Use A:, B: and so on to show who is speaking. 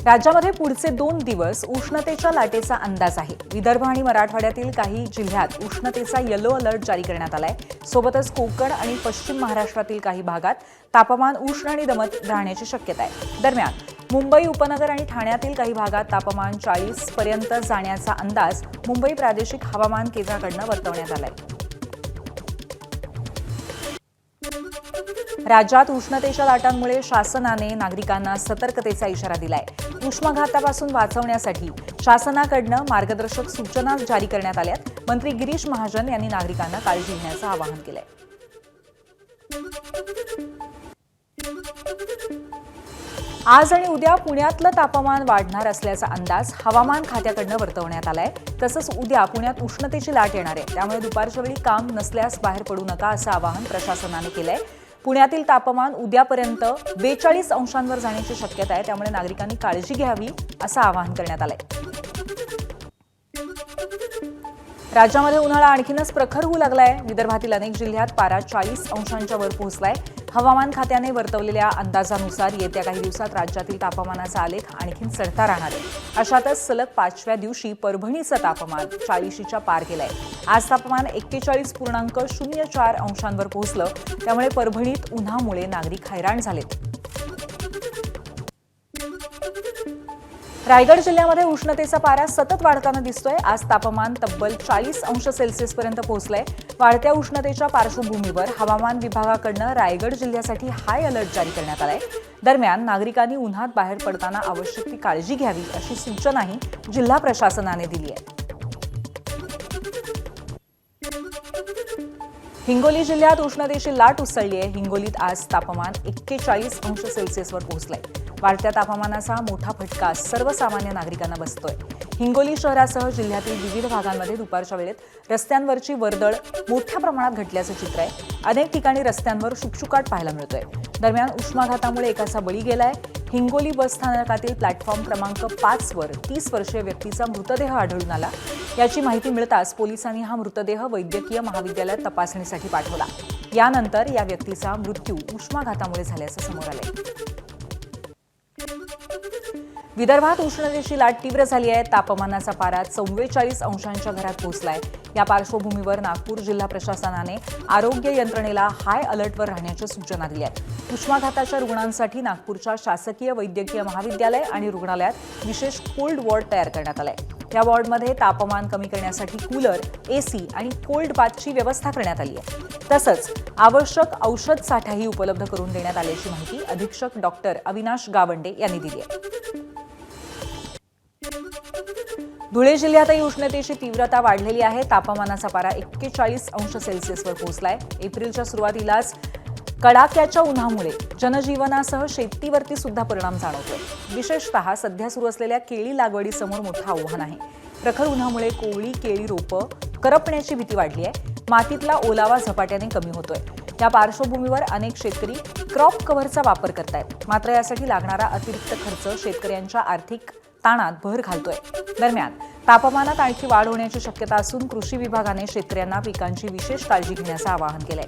A: राज्यामध्ये पुढचे 2 दिवस उष्णतेच्या लाटेचा अंदाज आहे। विदर्भ आणि मराठवाड्यातील काही जिल्ह्यात उष्णतेचा येलो अलर्ट जारी करण्यात आलाय। सोबतच कोकण आणि पश्चिम महाराष्ट्रातील काही भागात तापमान उष्ण आणि दमट राहण्याची शक्यता आहे। दरम्यान मुंबई उपनगर आणि ठाण्यातील काही भागात तापमान 40 पर्यंत जाण्याचा अंदाज मुंबई प्रादेशिक हवामान केंद्राकडून वर्तवण्यात आलाय। राज्यात उष्णतेच्या लाटांमुळे शासनाने नागरिकांना सतर्कतेचा इशारा दिलाय। उष्माघातापासून वाचवण्यासाठी शासनाकडून मार्गदर्शक सूचना जारी करण्यात आल्यात। मंत्री गिरीश महाजन यांनी नागरिकांना काळजी घेण्याचं आवाहन केलंय। आज आणि उद्या पुण्यातलं तापमान वाढणार असल्याचा अंदाज हवामान खात्याकडून वर्तवण्यात आलाय। तसंच उद्या पुण्यात उष्णतेची लाट येणार आहे, त्यामुळे दुपारच्या वेळी काम नसल्यास बाहेर पडू नका असं आवाहन प्रशासनाने केलंय। पुण्यातील तापमान उद्यापर्यंत 42 अंशांवर जाण्याची शक्यता आहे, त्यामुळे नागरिकांनी काळजी घ्यावी असं आवाहन करण्यात आलंय। राज्यामध्ये उन्हाळा आणखीनच प्रखर होऊ लागलाय। विदर्भातील अनेक जिल्ह्यात पारा 40 अंशांच्या वर पोहोचलाय। हवामान खात्याने वर्तवलेल्या अंदाजानुसार येत्या काही दिवसात राज्यातील तापमानाचा आलेख आणखीन चढता राहणार आहे। अशातच सलग 5व्या दिवशी परभणीचं तापमान 40च्या पार गेलंय। आज तापमान 41.04 अंशांवर पोहोचलं, त्यामुळे परभणीत उन्हामुळे नागरिक हैराण झालेत। रायगड जिल्ह्यामध्ये उष्णतेचा पारा सतत वाढताना दिसतोय। आज तापमान तब्बल 40 अंश सेल्सिअस पर्यंत पोहोचलंय। वाढत्या उष्णतेच्या पार्श्वभूमीवर हवामान विभागाकडून रायगड जिल्ह्यासाठी हाय अलर्ट जारी करण्यात आलाय। दरम्यान नागरिकांनी उन्हात बाहेर पडताना आवश्यक ती काळजी घ्यावी अशी सूचनाही जिल्हा प्रशासनाने दिली आहे। हिंगोली जिल्ह्यात उष्णतेची लाट उसळली आहे। हिंगोलीत आज तापमान 41 अंश सेल्सिअसवर पोहोचलंय। वाढत्या तापमानाचा मोठा फटका सर्वसामान्य नागरिकांना बसतोय। हिंगोली शहरासह जिल्ह्यातील विविध भागांमध्ये दुपारच्या वेळेत रस्त्यांवरची वर्दळ मोठ्या प्रमाणात घटल्याचं चित्र आहे। अनेक ठिकाणी रस्त्यांवर शुकशुकाट पाहायला मिळतोय। दरम्यान उष्माघातामुळे एकाचा बळी गेलाय। हिंगोली बस स्थानकातील प्लॅटफॉर्म क्रमांक 5 वर 30 वर्षीय व्यक्तीचा मृतदेह आढळून आला। याची माहिती मिळताच पोलिसांनी हा मृतदेह वैद्यकीय महाविद्यालयात तपासणीसाठी पाठवला। यानंतर या व्यक्तीचा मृत्यू उष्माघातामुळे झाल्याचं समोर आलंय। विदर्भात उष्णतेची लाट तीव्र झाली आहे। तापमानाचा पारा 44 अंशांच्या घरात पोहोचलाय। या पार्श्वभूमीवर नागपूर जिल्हा प्रशासनाने आरोग्य यंत्रणेला हाय अलर्टवर राहण्याच्या सूचना दिल्या आहेत। उष्माघाताच्या रुग्णांसाठी नागपूरच्या शासकीय वैद्यकीय महाविद्यालय आणि रुग्णालयात विशेष कोल्ड वॉर्ड तयार करण्यात आलाय। या वॉर्डमध्ये तापमान कमी करण्यासाठी कूलर, एसी आणि कोल्ड बाथची व्यवस्था करण्यात आली आहे। तसंच आवश्यक औषध साठाही उपलब्ध करून देण्यात आल्याची माहिती अधीक्षक डॉक्टर अविनाश गावंडे यांनी दिली आहे। धुळे जिल्ह्यातही उष्णतेची तीव्रता वाढलेली आहे। तापमानाचा पारा 41 अंश सेल्सिअसवर पोहोचलाय। एप्रिलच्या सुरुवातीलाच कडाक्याच्या उन्हामुळे जनजीवनासह शेतीवरती सुद्धा परिणाम जाणवतोय। विशेषतः सध्या सुरू असलेल्या केळी लागवडीसमोर मोठं आव्हान आहे। प्रखर उन्हामुळे कोवळी केळी रोपं करपण्याची भीती वाढली आहे। मातीतला ओलावा झपाट्याने कमी होतोय। या पार्श्वभूमीवर अनेक शेतकरी क्रॉप कव्हरचा वापर करतायत, मात्र यासाठी लागणारा अतिरिक्त खर्च शेतकऱ्यांच्या आर्थिक ताणात भर घालतोय। दरम्यान तापमानात आणखी वाढ होण्याची शक्यता असून कृषी विभागाने शेतकऱ्यांना पिकांची विशेष काळजी घेण्याचं आवाहन केलंय।